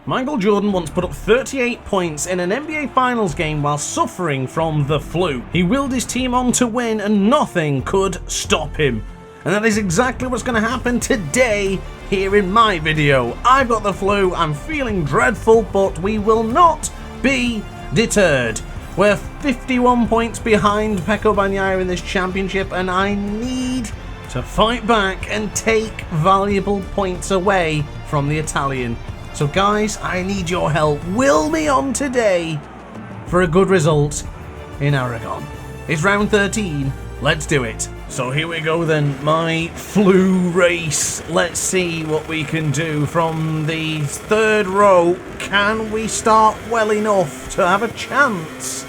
Michael Jordan once put up 38 points in an NBA Finals game while suffering from the flu. He willed his team on to win and nothing could stop him. And that is exactly what's going to happen today here in my video. I've got the flu, I'm feeling dreadful, but we will not be deterred. We're 51 points behind Pecco Bagnaia in this championship, and I need to fight back and take valuable points away from the Italian. So guys, I need your help. Will me on today for a good result in Aragon. It's round 13. Let's do it. So here we go then, my flu race. Let's see what we can do from the third row. Can we start well enough to have a chance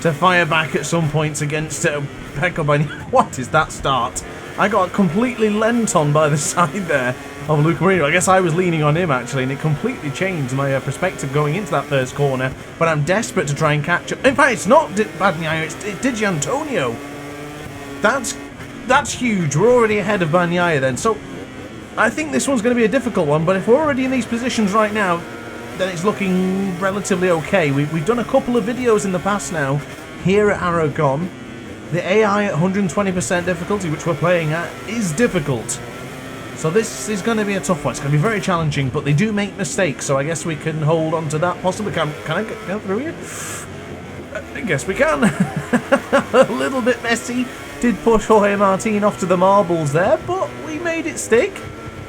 to fire back at some points against Pecco Bagnaia? What is that start? I got completely lent on by the side there of Luca Marino. I guess I was leaning on him actually, and it completely changed my perspective going into that first corner. But I'm desperate to try and catch up. In fact, it's not Bagnaia, it's Di Antonio. That's huge. We're already ahead of Bagnaia then. So I think this one's going to be a difficult one. But if we're already in these positions right now, then it's looking relatively okay. We've done a couple of videos in the past now here at Aragon. The AI at 120% difficulty, which we're playing at, is difficult. So this is going to be a tough one. It's going to be very challenging, but they do make mistakes, so I guess we can hold on to that. Possibly. Can I get through here? I guess we can. A little bit messy. Did push Jorge Martin off to the marbles there, but we made it stick.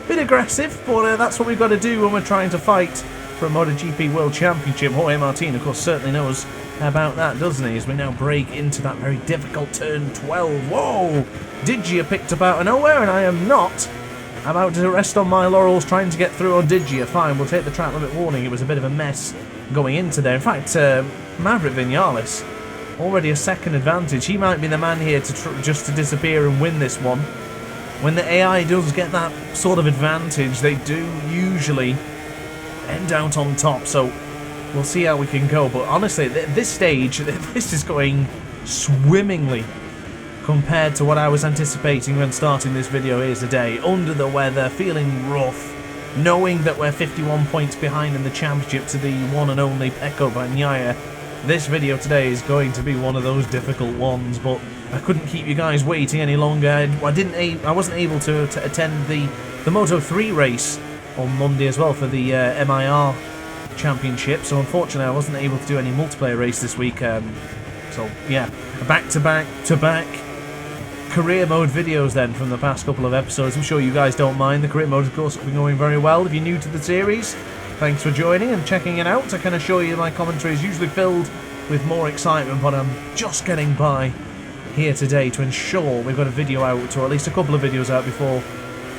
Bit aggressive, but that's what we've got to do when we're trying to fight for a MotoGP World Championship. Jorge Martin, of course, certainly knows about that, doesn't he? As we now break into that very difficult turn 12. Whoa! Digia picked up out of nowhere, and I am not about to rest on my laurels trying to get through on Digia. Fine, we'll take the track limit warning. It was a bit of a mess going into there. In fact, Maverick Vinales, already a second advantage. He might be the man here to just to disappear and win this one. When the AI does get that sort of advantage, they do usually end out on top. So we'll see how we can go. But honestly, at this stage, this is going swimmingly compared to what I was anticipating when starting this video here today. Under the weather, feeling rough, knowing that we're 51 points behind in the championship to the one and only Pecco Bagnaia. This video today is going to be one of those difficult ones, but I couldn't keep you guys waiting any longer. I wasn't able to attend the Moto3 race on Monday as well for the MIR Championship, so unfortunately I wasn't able to do any multiplayer race this week. So yeah, back-to-back career mode videos then from the past couple of episodes. I'm sure you guys don't mind. The career mode, of course, has been going very well. If you're new to the series, thanks for joining and checking it out. I can assure you my commentary is usually filled with more excitement, but I'm just getting by here today to ensure we've got a video out, or at least a couple of videos out before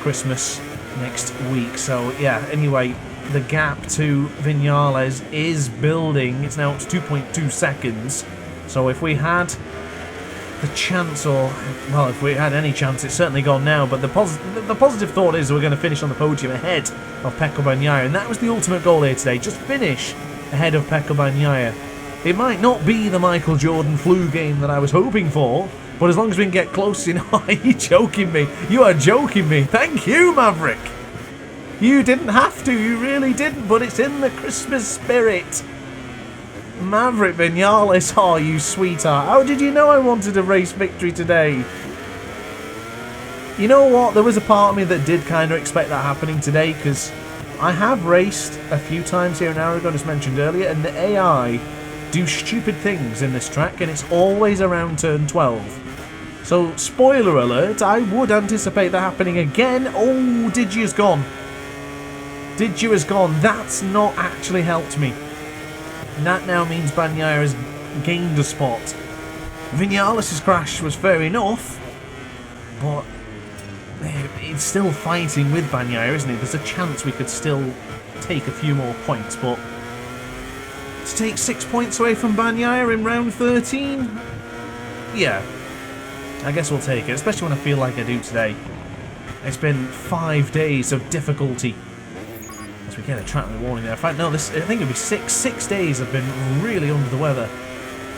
Christmas next week. So yeah, anyway, the gap to Vinales is building. It's now up to 2.2 seconds. So if we had the chance, or well, if we had any chance, it's certainly gone now. But the positive thought is that we're going to finish on the podium ahead of Pecco Bagnaia, and that was the ultimate goal here today. Just finish ahead of Pecco Bagnaia. It might not be the Michael Jordan flu game that I was hoping for, but as long as we can get close enough. Are you joking me? You are joking me. Thank you, Maverick. You didn't have to. You really didn't. But it's in the Christmas spirit. Maverick Vinales, oh you sweetheart. How did you know I wanted a race victory today? You know what, there was a part of me that did kind of expect that happening today, because I have raced a few times here in Aragon, as mentioned earlier, and the AI do stupid things in this track, and it's always around turn 12. So, spoiler alert, I would anticipate that happening again. Oh, Digia's gone. Digia's gone. That's not actually helped me. And that now means Bagnaia has gained a spot. Vinales' crash was fair enough, but it's still fighting with Bagnaia, isn't it? There's a chance we could still take a few more points, but to take 6 points away from Bagnaia in round 13? Yeah, I guess we'll take it, especially when I feel like I do today. It's been 5 days of difficulty. As we get a track warning there. In fact, no, I think it'll be 6 days I've been really under the weather.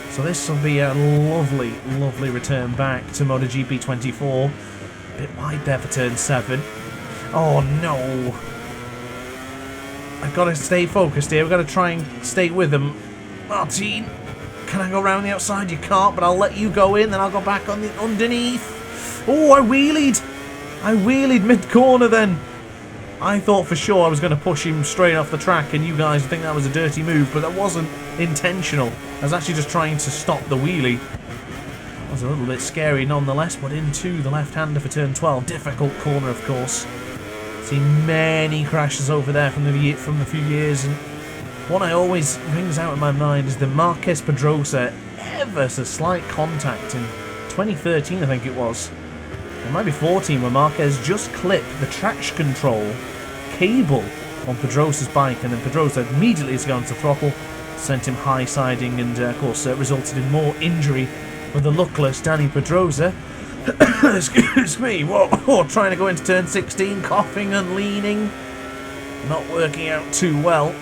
So this will be a lovely, lovely return back to MotoGP 24. A bit wide there for turn 7. Oh no. I've got to stay focused here. We've got to try and stay with them. Martin, can I go around the outside? You can't, but I'll let you go in, then I'll go back on the underneath. Oh, I wheelied. I wheelied mid-corner then. I thought for sure I was going to push him straight off the track, and you guys think that was a dirty move, but that wasn't intentional. I was actually just trying to stop the wheelie. It was a little bit scary nonetheless, but into the left-hander for turn 12. Difficult corner, of course. Seen many crashes over there from the few years, and one I always rings out in my mind is the Marquez Pedrosa ever so slight contact in 2013, I think it was. It might be 14, where Marquez just clipped the traction control cable on Pedrosa's bike, and then Pedrosa immediately has gone to throttle, sent him high siding, and of course resulted in more injury for the luckless Danny Pedrosa. Excuse me, whoa, trying to go into turn 16, coughing and leaning, not working out too well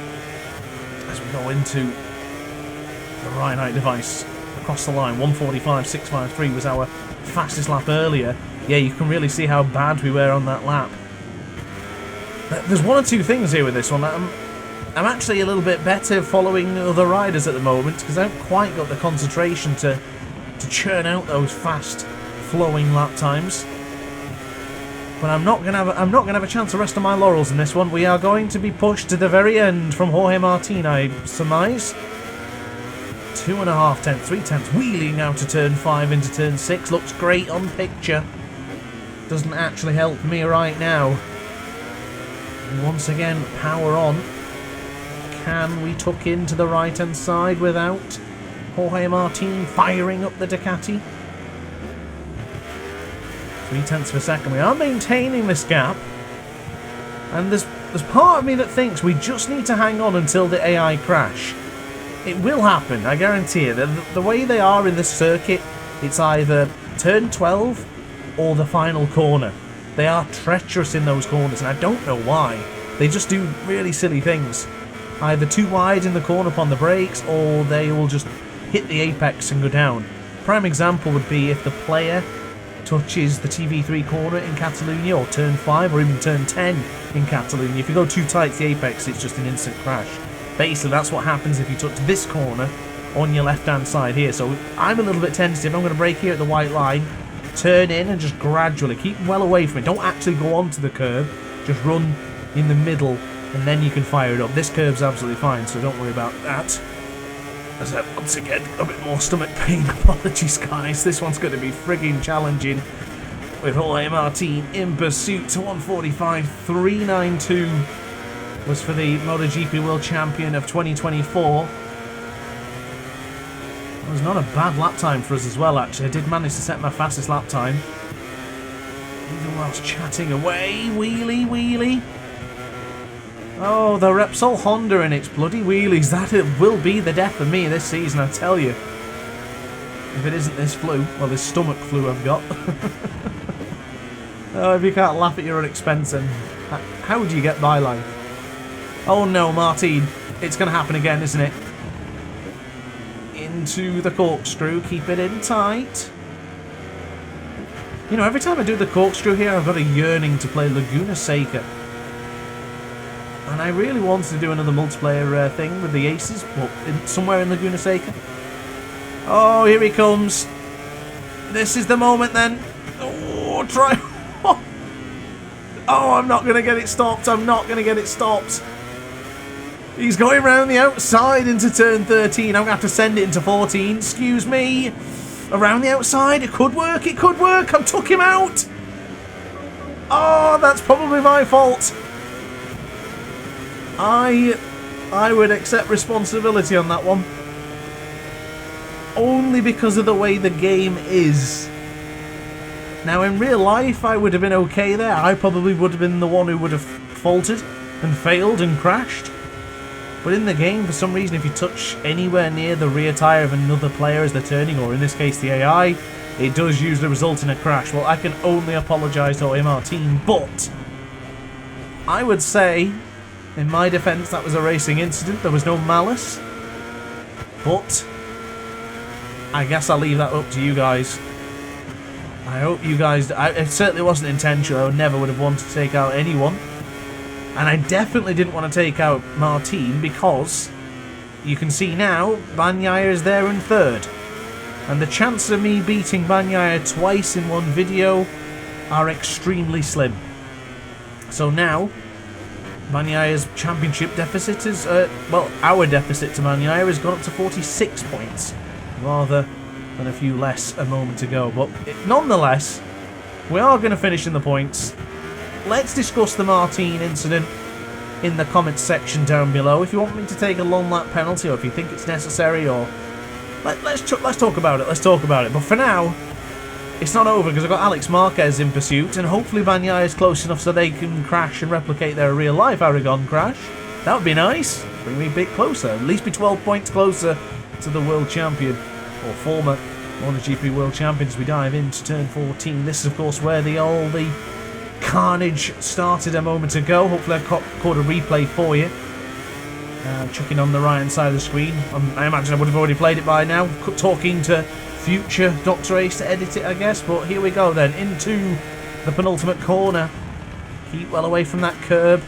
as we go into the Rheinite device across the line. 1:45.653 was our fastest lap earlier. Yeah, you can really see how bad we were on that lap. There's one or two things here with this one. I'm actually a little bit better following other riders at the moment because I haven't quite got the concentration to churn out those fast flowing lap times. But I'm not gonna have a chance to rest on my laurels in this one. We are going to be pushed to the very end from Jorge Martin, I surmise. 2.5 tenths, 3 tenths, wheeling out to turn 5 into turn 6. Looks great on picture. Doesn't actually help me right now. And once again, power on. Can we tuck into the right hand side without Jorge Martin firing up the Ducati? 3 tenths of a second. We are maintaining this gap. And there's part of me that thinks we just need to hang on until the AI crash. It will happen, I guarantee it. The way they are in this circuit, it's either turn 12 or the final corner. They are treacherous in those corners, and I don't know why. They just do really silly things. Either too wide in the corner upon the brakes, or they will just hit the apex and go down. Prime example would be if the player touches the TV3 corner in Catalonia, or turn 5, or even turn 10 in Catalonia. If you go too tight to the apex, it's just an instant crash. Basically, that's what happens if you touch this corner on your left-hand side here. So I'm a little bit tentative. I'm going to brake here at the white line, turn in, and just gradually keep well away from it. Don't actually go onto the curb. Just run in the middle, and then you can fire it up. This curb's absolutely fine, so don't worry about that. As I once again a bit more stomach pain. Apologies, guys. This one's going to be frigging challenging. With Jorge Martin in pursuit to 1:45.392 was for the MotoGP World Champion of 2024. It was not a bad lap time for us as well, actually. I did manage to set my fastest lap time. Even whilst chatting away. Wheelie, wheelie. Oh, the Repsol Honda and its bloody wheelies. That it will be the death of me this season, I tell you. If it isn't this flu. Well, this stomach flu I've got. Oh, if you can't laugh at your own expense, then how do you get by life? Oh no, Martin. It's going to happen again, isn't it? Into the corkscrew. Keep it in tight. You know, every time I do the corkscrew here, I've got a yearning to play Laguna Seca. And I really wanted to do another multiplayer thing with the Aces, well, somewhere in Laguna Seca. Oh, here he comes. This is the moment then. Oh, try. Oh, I'm not going to get it stopped. I'm not going to get it stopped. He's going round the outside into turn 13. I'm going to have to send it into 14. Excuse me. Around the outside. It could work. It could work. I took him out. Oh, that's probably my fault. I would accept responsibility on that one. Only because of the way the game is. Now, in real life, I would have been okay there. I probably would have been the one who would have faltered and failed and crashed. But in the game, for some reason, if you touch anywhere near the rear tyre of another player as they're turning, or in this case the AI, it does usually result in a crash. Well, I can only apologise to Jorge Martin, but I would say, in my defence, that was a racing incident. There was no malice. But I guess I'll leave that up to you guys. I hope you guys... it certainly wasn't intentional. I never would have wanted to take out anyone. And I definitely didn't want to take out Martin because you can see now Bagnaia is there in third. And the chances of me beating Bagnaia twice in one video are extremely slim. So now, Bagnaia's championship deficit is, well, our deficit to Bagnaia has gone up to 46 points, rather than a few less a moment ago. But nonetheless, we are going to finish in the points. Let's discuss the Martin incident in the comments section down below. If you want me to take a long lap penalty, or if you think it's necessary, or let's talk about it. Let's talk about it. But for now, it's not over because I've got Alex Marquez in pursuit, and hopefully Bagnaia is close enough so they can crash and replicate their real-life Aragon crash. That would be nice. Bring me a bit closer. At least be 12 points closer to the world champion, or former MotoGP world champion, as we dive into turn 14. This is, of course, where all the carnage started a moment ago. Hopefully I caught a replay for you. Chucking on the right-hand side of the screen. I imagine I would have already played it by now. Talking to future DrAce to edit it, I guess. But here we go then, into the penultimate corner. Keep well away from that curb.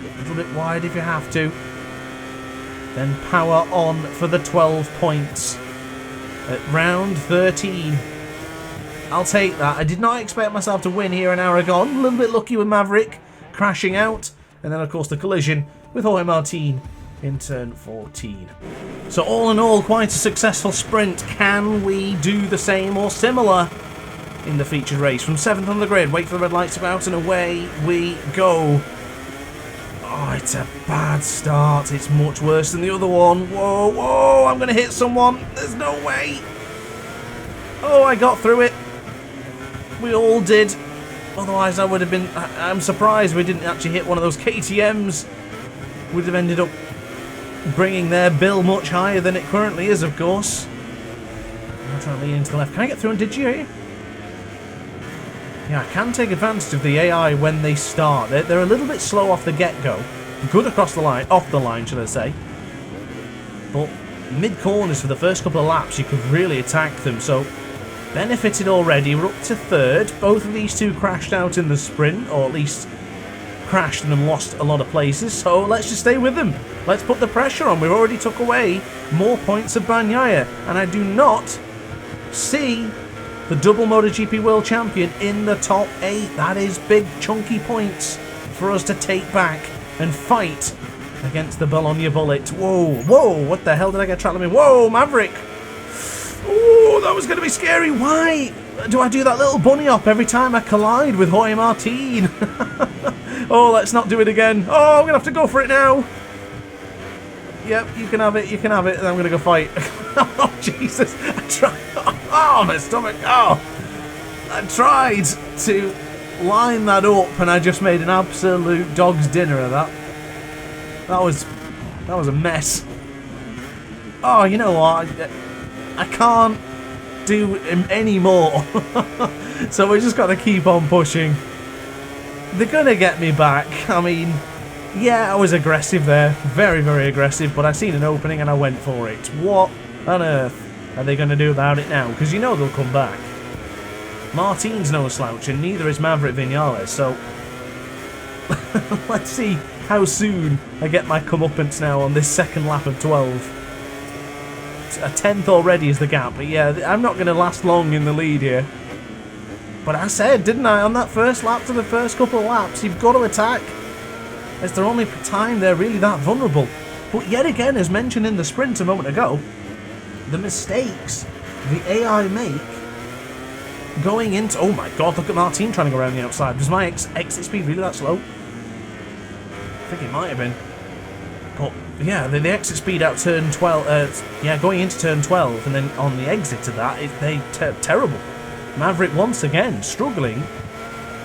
A little bit wide if you have to. Then power on for the 12 points at round 13. I'll take that. I did not expect myself to win here in Aragon. A little bit lucky with Maverick crashing out. And then, of course, the collision with Jorge Martin in turn 14. So all in all, quite a successful sprint. Can we do the same or similar in the featured race? From 7th on the grid, wait for the red lights to go out, and away we go. Oh, it's a bad start. It's much worse than the other one. Whoa, whoa, I'm going to hit someone. There's no way. Oh, I got through it. We all did. Otherwise, I would have been... I'm surprised we didn't actually hit one of those KTMs. Would have ended up bringing their bill much higher than it currently is, of course. I'm trying to lean into the left. Can I get through on Digi? Yeah, I can take advantage of the AI when they start. They're a little bit slow off the get-go. Good across the line, off the line, should I say. But mid-corners for the first couple of laps, you could really attack them. So, benefited already. We're up to third. Both of these two crashed out in the sprint, or at least crashed and lost a lot of places. So, let's just stay with them. Let's put the pressure on. We've already took away more points of Bagnaia. And I do not see the double MotoGP World Champion in the top 8. That is big, chunky points for us to take back and fight against the Bologna Bullet. Whoa, whoa, what the hell did I get trapped in? Whoa, Maverick. Oh, that was going to be scary. Why do I do that little bunny hop every time I collide with Jorge Martin? Oh, let's not do it again. Oh, I'm going to have to go for it now. Yep, you can have it, you can have it. And I'm going to go fight. Oh, Jesus. I tried. Oh, my stomach. Oh. I tried to line that up and I just made an absolute dog's dinner of that. That was a mess. Oh, you know what? I can't do any more. So we just got to keep on pushing. They're going to get me back. I mean, yeah, I was aggressive there. Very, very aggressive. But I seen an opening and I went for it. What on earth are they going to do about it now? Because you know they'll come back. Martin's no slouch and neither is Maverick Vinales. So let's see how soon I get my comeuppance now on this second lap of 12. A 10th already is the gap. But yeah, I'm not going to last long in the lead here. But I said, didn't I, on that first lap to the first couple of laps, you've got to attack. It's their only time they're really that vulnerable. But yet again, as mentioned in the sprint a moment ago, the mistakes the AI make going into... Oh my god, look at Martin trying to go around the outside. Was my exit speed really that slow? I think it might have been. But yeah, the exit speed out turn 12... yeah, going into turn 12 and then on the exit to that, terrible. Maverick once again struggling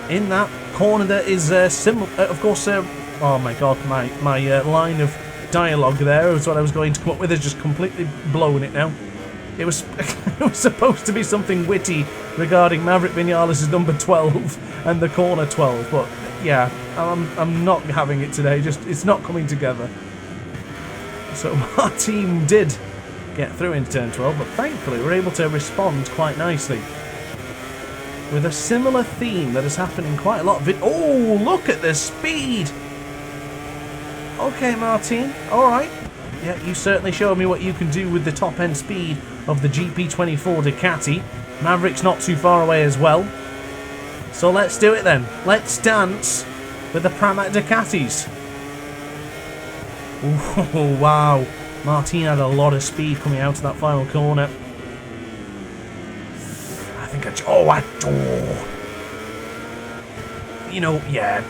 in that corner that is similar... of course, oh my god, my line of dialogue there was what I was going to come up with is just completely blown it now. It was it was supposed to be something witty regarding Maverick Vinales' number 12 and the corner 12, but yeah, I'm not having it today. Just it's not coming together. So Martin did get through into turn 12, but thankfully we're able to respond quite nicely with a similar theme that has happened in quite a lot of it. Oh, look at the speed Okay, Martin. Alright. Yeah, you certainly showed me what you can do with the top-end speed of the GP24 Ducati. Maverick's not too far away as well. So let's do it then. Let's dance with the Pramac Ducatis. Ooh, wow. Martin had a lot of speed coming out of that final corner. I think you know, yeah.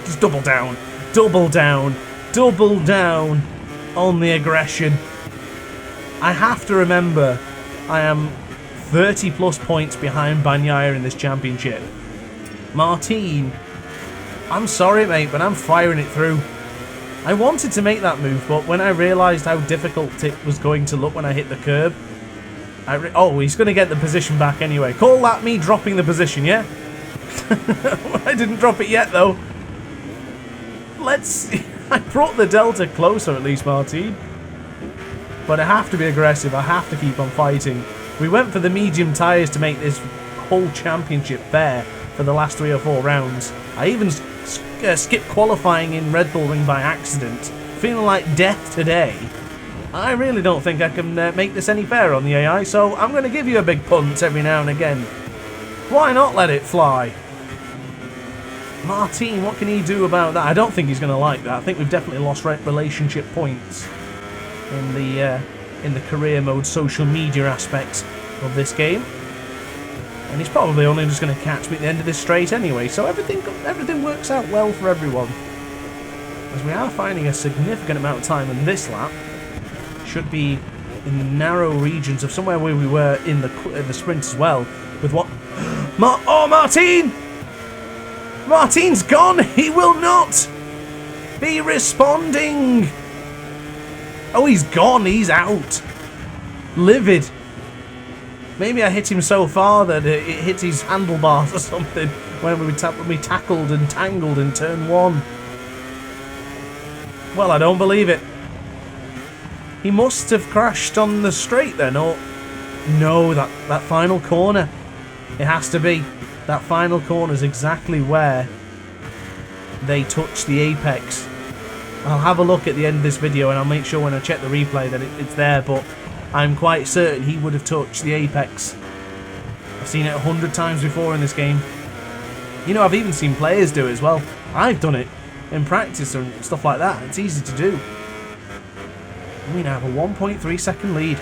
Just double down. Double down. Double down on the aggression. I have to remember I am 30 plus points behind Bagnaia in this championship. Martin, I'm sorry mate, but I'm firing it through. I wanted to make that move, but when I realised how difficult it was going to look when I hit the curb, oh, he's going to get the position back anyway. Call that me dropping the position, yeah? I didn't drop it yet though. I brought the Delta closer at least, Martin. But I have to be aggressive. I have to keep on fighting. We went for the medium tyres to make this whole championship fair for the last 3 or 4 rounds. I even skipped qualifying in Red Bull Ring by accident. Feeling like death today. I really don't think I can make this any fairer on the AI, so I'm going to give you a big punt every now and again. Why not let it fly? Martin, what can he do about that? I don't think he's going to like that. I think we've definitely lost relationship points in the career mode social media aspects of this game. And he's probably only just going to catch me at the end of this straight anyway, so everything works out well for everyone. As we are finding a significant amount of time in this lap. Should be in the narrow regions of somewhere where we were in the sprint as well. With what? Oh, Martin! Martin's gone! He will not be responding! Oh, he's gone. He's out. Livid. Maybe I hit him so far that it hit his handlebars or something when we tackled and tangled in turn 1. Well, I don't believe it. He must have crashed on the straight then, or... No, that final corner. It has to be. That final corner is exactly where they touch the apex. I'll have a look at the end of this video and I'll make sure when I check the replay that it's there, but I'm quite certain he would have touched the apex. I've seen it 100 times before in this game. You know, I've even seen players do it as well. I've done it in practice and stuff like that. It's easy to do. We now have a 1.3 second lead.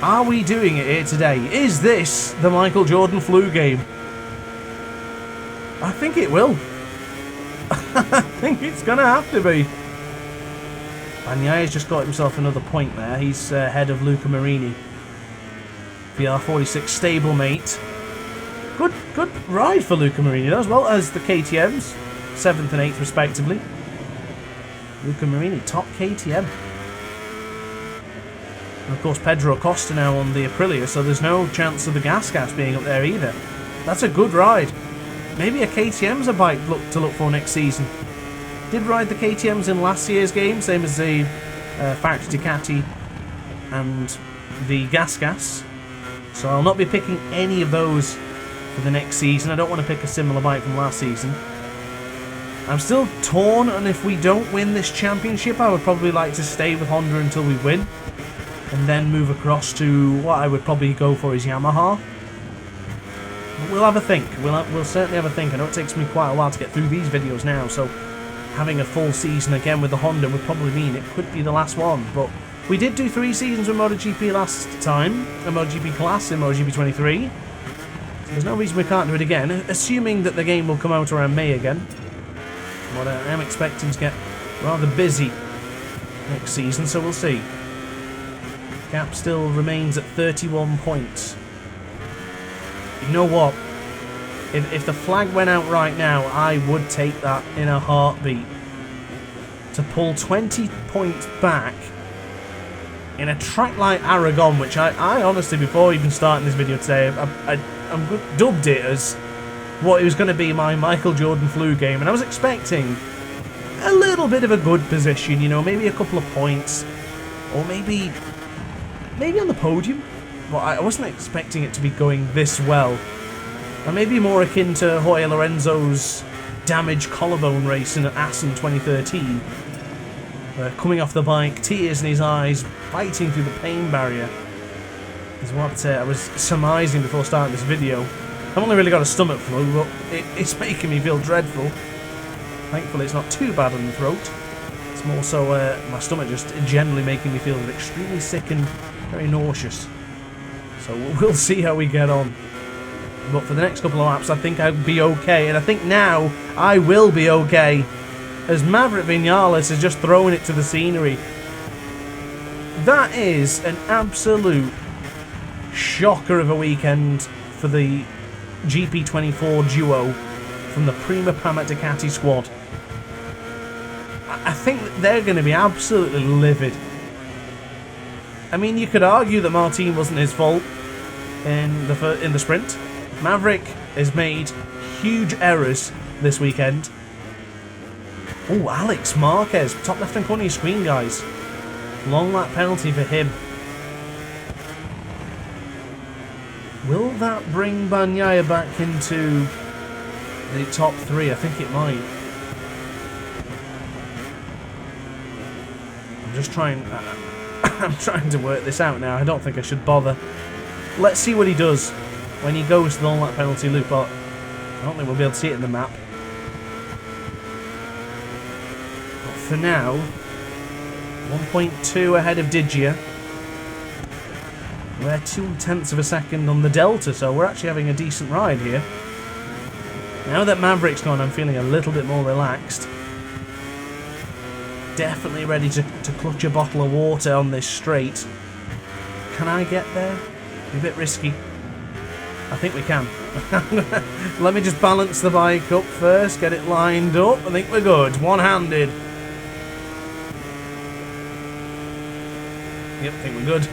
Are we doing it here today? Is this the Michael Jordan flu game? I think it will. I think it's going to have to be. Bagnaia's just got himself another point there. He's ahead of Luca Marini. VR46 stablemate. Good ride for Luca Marini, as well as the KTMs. 7th and 8th respectively. Luca Marini, top KTM. And of course, Pedro Acosta now on the Aprilia, so there's no chance of the gas being up there either. That's a good ride. Maybe a KTM's a bike to look for next season. Did ride the KTMs in last year's game, same as the factory Ducati and the gas. So I'll not be picking any of those for the next season. I don't want to pick a similar bike from last season. I'm still torn, and if we don't win this championship, I would probably like to stay with Honda until we win, and then move across to what I would probably go for is Yamaha. But we'll have a think. We'll certainly have a think. I know it takes me quite a while to get through these videos now, so having a full season again with the Honda would probably mean it could be the last one. But we did do 3 seasons with MotoGP last time, a MotoGP class in MotoGP 23. So there's no reason we can't do it again, assuming that the game will come out around May again. But I am expecting to get rather busy next season, so we'll see. Gap still remains at 31 points. You know what? If the flag went out right now, I would take that in a heartbeat. To pull 20 points back in a track like Aragon, which I honestly, before even starting this video today, I'm dubbed it as what it was going to be my Michael Jordan flu game, and I was expecting a little bit of a good position, you know, maybe a couple of points, or maybe on the podium. But I wasn't expecting it to be going this well. And maybe more akin to Jorge Lorenzo's damaged collarbone race in Assen 2013. Coming off the bike, tears in his eyes, fighting through the pain barrier, is what I was surmising before starting this video. I've only really got a stomach flu, but it's making me feel dreadful. Thankfully it's not too bad on the throat. It's more so my stomach just generally making me feel extremely sick and very nauseous. So we'll see how we get on. But for the next couple of laps I think I'll be okay, and I think now I will be okay, as Maverick Vinales is just throwing it to the scenery. That is an absolute shocker of a weekend for the GP24 duo from the Prima Pramac Ducati squad. I think that they're going to be absolutely livid. I mean, you could argue that Martin wasn't his fault in the sprint. Maverick has made huge errors this weekend. Oh, Alex Marquez, top left-hand corner of your screen, guys. Long lap penalty for him. Will that bring Bagnaia back into the top 3? I think it might. I'm just trying... I'm trying to work this out now. I don't think I should bother. Let's see what he does when he goes to the long lap penalty loop. I don't think we'll be able to see it in the map. But for now, 1.2 ahead of Digia. We're 0.2 of a second on the Delta, so we're actually having a decent ride here. Now that Maverick's gone, I'm feeling a little bit more relaxed. Definitely ready to clutch a bottle of water on this straight. Can I get there? A bit risky. I think we can. Let me just balance the bike up first, get it lined up. I think we're good. One-handed. Yep, I think we're good.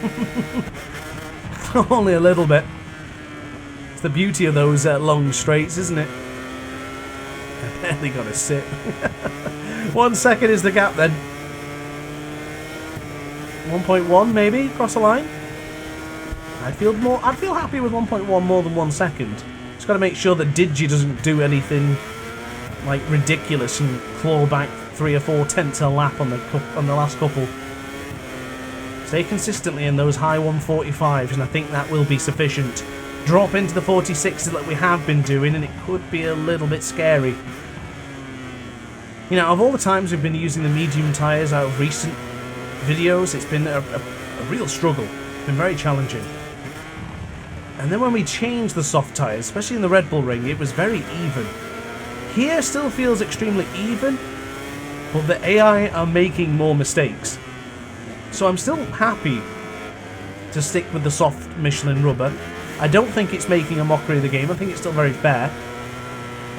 Only a little bit. It's the beauty of those long straights, isn't it? I barely got to sit. 1 second is the gap then. 1.1 maybe across the line. I'd feel happy with 1.1 more than 1 second. Just got to make sure that Digi doesn't do anything like ridiculous and claw back 3 or 4 tenths a lap on the last couple. Stay consistently in those high 145s, and I think that will be sufficient. Drop into the 46s that we have been doing, and it could be a little bit scary. You know, of all the times we've been using the medium tyres out of recent videos, it's been a real struggle. It's been very challenging. And then when we changed the soft tyres, especially in the Red Bull Ring, it was very even. Here still feels extremely even, but the AI are making more mistakes. So I'm still happy to stick with the soft Michelin rubber. I don't think it's making a mockery of the game. I think it's still very fair.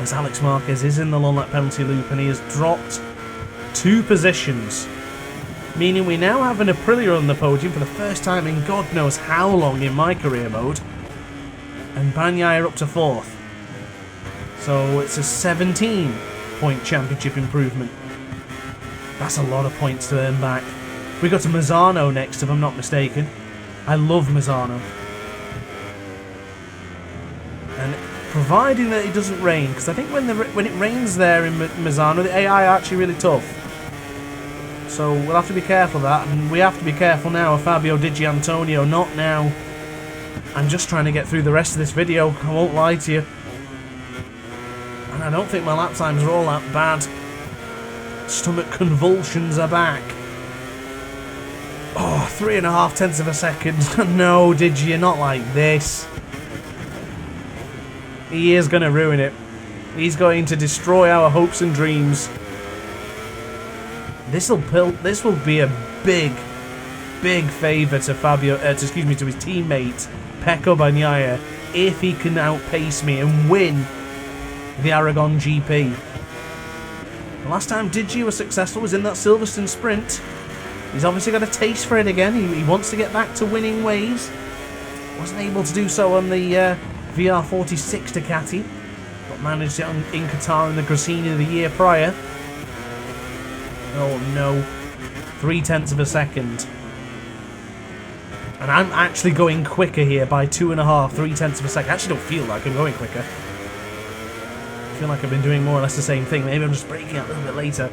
As Alex Marquez is in the long lap penalty loop, and he has dropped 2 positions. Meaning we now have an Aprilia on the podium for the first time in God knows how long in my career mode. And Bagnaia up to 4th. So it's a 17-point championship improvement. That's a lot of points to earn back. We got to Mazzano next, if I'm not mistaken. I love Mazzano. And providing that it doesn't rain, because I think when it rains there in Mazzano, the AI are actually really tough. So we'll have to be careful of that, and we have to be careful now of Fabio Di Gianantonio. Not now. I'm just trying to get through the rest of this video, I won't lie to you. And I don't think my lap times are all that bad. Stomach convulsions are back. Oh, 3.5 tenths of a second. No, Digi, not like this. He is going to ruin it. He's going to destroy our hopes and dreams. This will be a big favour to to his teammate Pecco Bagnaia if he can outpace me and win the Aragon GP. The last time Digi was successful was in that Silverstone sprint. He's obviously got a taste for it again. He wants to get back to winning ways. Wasn't able to do so on the VR46 Ducati, but managed it in Qatar in the Gresini the year prior. Oh no, 0.3 of a second. And I'm actually going quicker here by 2.5, 0.3 of a second. I actually don't feel like I'm going quicker. feel like I've been doing more or less the same thing. Maybe I'm just braking out a little bit later.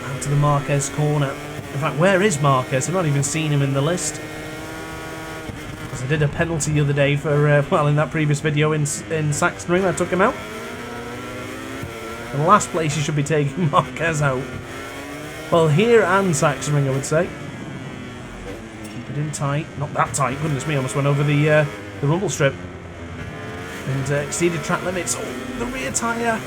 Out to the Marquez corner. In fact, where is Marquez? I've not even seen him in the list. Because I did a penalty the other day for, well, in that previous video in Sachsenring, I took him out. The last place you should be taking Marquez out. Well, here and Sachsenring, I would say. Keep it in tight. Not that tight, goodness me, almost went over the rumble strip. And exceeded track limits. Oh, the rear tyre.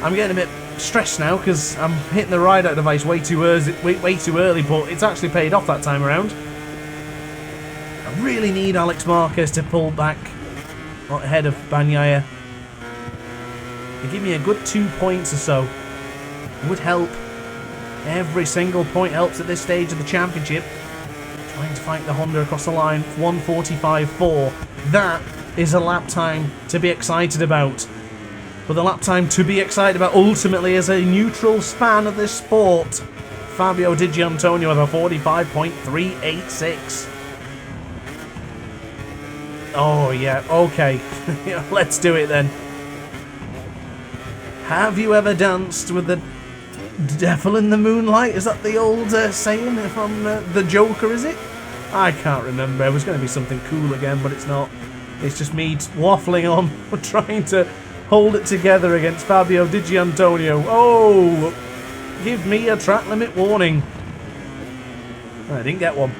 I'm getting a bit stressed now because I'm hitting the ride-out device way too early, but it's actually paid off that time around. I really need Alex Marquez to pull back ahead of Bagnaia. Give me a good 2 points or so. It would help. Every single point helps at this stage of the championship. Trying to fight the Honda across the line. 1:45.4. That is a lap time to be excited about. But the lap time to be excited about ultimately is a neutral span of this sport. Fabio Di Giannantonio with a 45.386. Oh yeah, okay. Let's do it then. Have you ever danced with the devil in the moonlight? Is that the old saying from the Joker, is it? I can't remember. It was going to be something cool again, but it's not. It's just me waffling on, trying to hold it together against Fabio Di Giannantonio. Oh, give me a track limit warning. I didn't get one.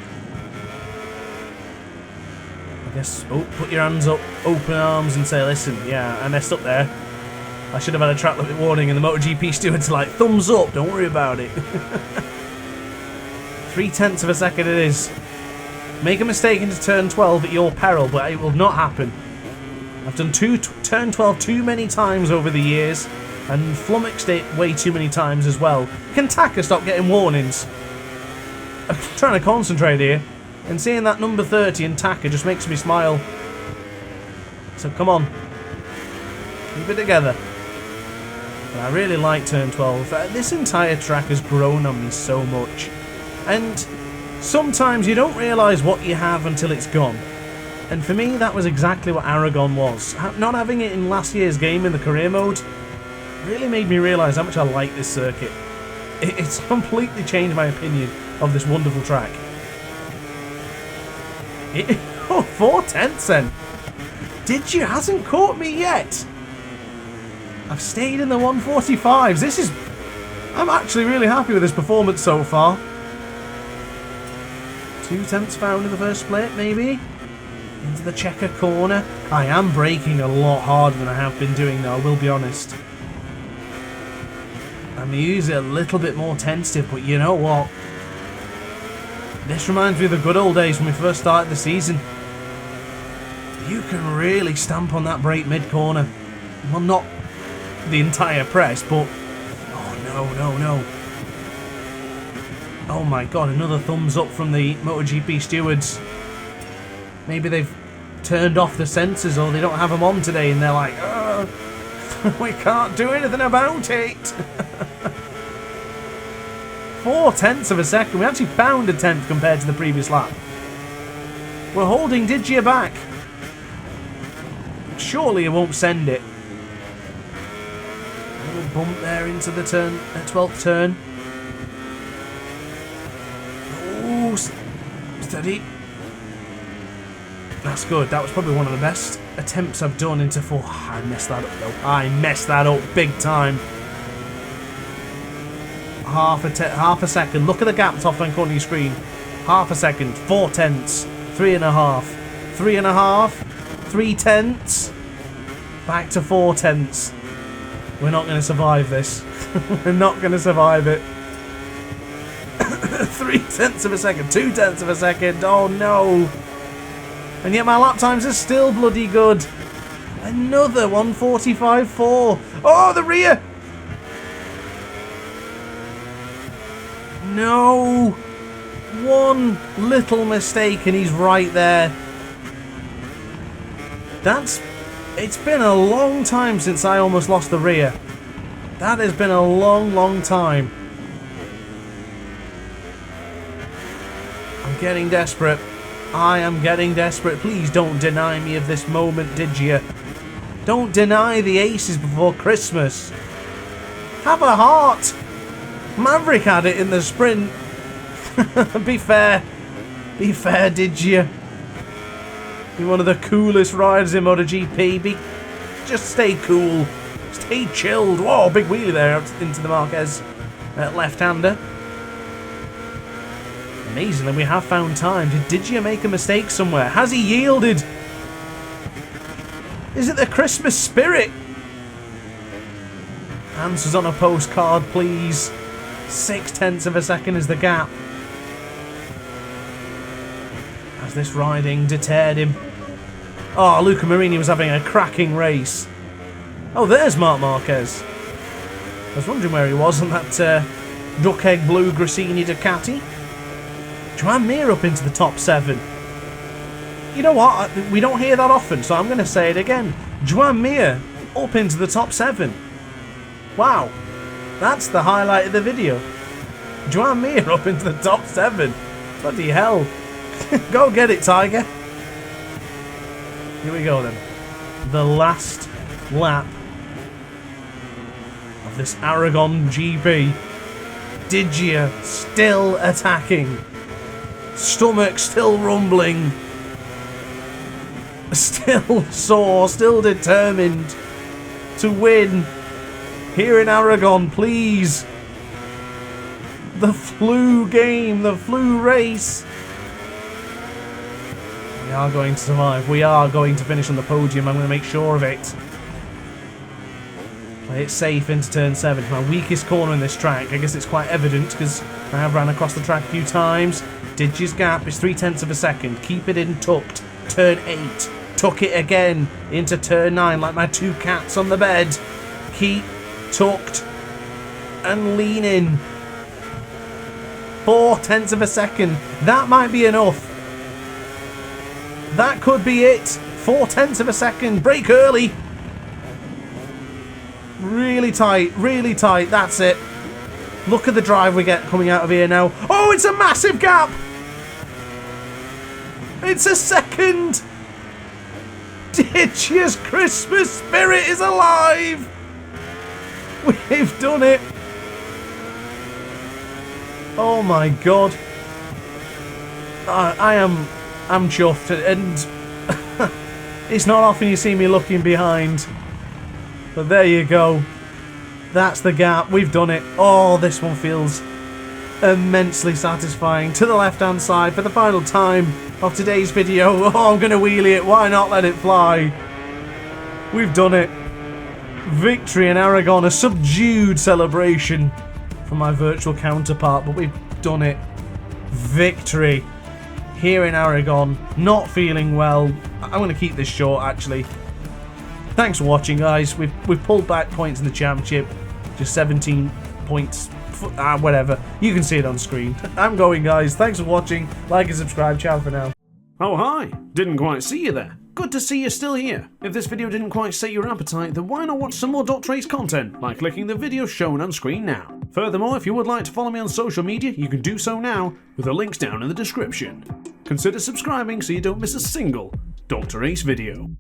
I guess, oh, put your hands up, open arms and say, listen, yeah, I messed up there. I should have had a track limit warning, and the MotoGP stewards are like, thumbs up, don't worry about it. 0.3 of a second it is. Make a mistake into turn 12 at your peril, but it will not happen. I've done turn 12 too many times over the years, and flummoxed it way too many times as well. Can Taka stop getting warnings? I'm trying to concentrate here, and seeing that number 30 in Taka just makes me smile. So come on. Keep it together. But I really like turn 12. This entire track has grown on me so much. And sometimes you don't realise what you have until it's gone. And for me, that was exactly what Aragon was. Not having it in last year's game in the career mode really made me realise how much I like this circuit. It's completely changed my opinion of this wonderful track. Oh, 4/10 then. Did you? Hasn't caught me yet. I've stayed in the 145s. This is... I'm actually really happy with this performance so far. 0.2 found in the first split, maybe. Into the checker corner. I am braking a lot harder than I have been doing, though, I will be honest. I'm usually a little bit more tentative, but you know what? This reminds me of the good old days when we first started the season. You can really stamp on that brake mid-corner. Well, not the entire press, but... Oh, no. Oh my god, another thumbs up from the MotoGP stewards. Maybe they've turned off the sensors or they don't have them on today and they're like, oh, we can't do anything about it. 0.4 of a second. We actually found a tenth compared to the previous lap. We're holding Digia back. Surely it won't send it. A little bump there into the turn, 12th turn. Oh, steady. That's good. That was probably one of the best attempts I've done into 4. I messed that up though. I messed that up big time. Half a second. Look at the gap top right corner of your screen. Half a second. 4/10. 3.5. 3.5. 3/10. Back to 4/10. We're not going to survive this. We're not going to survive it. 0.3 of a second. 0.2 of a second. Oh no. And yet my lap times are still bloody good. Another 1:45.4. Oh, the rear. No. One little mistake and he's right there. It's been a long time since I almost lost the rear. That has been a long time. I'm getting desperate. I am getting desperate. Please don't deny me of this moment, did you? Don't deny the aces before Christmas. Have a heart. Maverick had it in the sprint. Be fair. Be fair, did you? You're one of the coolest riders in MotoGP. Just stay cool. Stay chilled. Whoa, big wheelie there out into the Marquez left-hander. Amazingly, we have found time. Did you make a mistake somewhere? Has he yielded? Is it the Christmas spirit? Answers on a postcard, please. 0.6 of a second is the gap. As this riding deterred him. Oh, Luca Marini was having a cracking race. Oh, there's Marc Marquez. I was wondering where he was on that duck egg blue Grassini Ducati. Joan Mir up into the top 7. You know what? We don't hear that often, so I'm going to say it again. Joan Mir up into the top 7. Wow. That's the highlight of the video. Joan Mir up into the top 7. Bloody hell. Go get it, Tiger. Here we go then. The last lap of this Aragon GP. Digia still attacking. Stomach still rumbling. Still sore, still determined to win here in Aragon, please. The flu game, the flu race. We are going to survive. We are going to finish on the podium. I'm going to make sure of it. Play it safe into turn 7. My weakest corner in this track. I guess it's quite evident because I have ran across the track a few times. Digi's gap is 0.3 of a second. Keep it in tucked. Turn 8. Tuck it again into turn 9 like my 2 cats on the bed. Keep tucked and lean in. 0.4 of a second. That might be enough. That could be it. 0.4 of a second. Brake early. Really tight. Really tight. That's it. Look at the drive we get coming out of here now. Oh, it's a massive gap. It's a second. Digia's Christmas spirit is alive. We've done it. Oh my god. I'm chuffed, and it's not often you see me looking behind. But there you go. That's the gap. We've done it. Oh, this one feels immensely satisfying. To the left-hand side for the final time of today's video. Oh, I'm going to wheelie it. Why not let it fly? We've done it. Victory in Aragon. A subdued celebration from my virtual counterpart, but we've done it. Victory here in Aragon. Not feeling well. I'm going to keep this short, actually. Thanks for watching, guys. We've pulled back points in the championship. Just 17 points. Whatever. You can see it on screen. I'm going, guys. Thanks for watching. Like and subscribe. Ciao for now. Oh, hi. Didn't quite see you there. Good to see you're still here. If this video didn't quite sate your appetite, then why not watch some more DrAce content by clicking the video shown on screen now. Furthermore, if you would like to follow me on social media, you can do so now with the links down in the description. Consider subscribing so you don't miss a single DrAce video.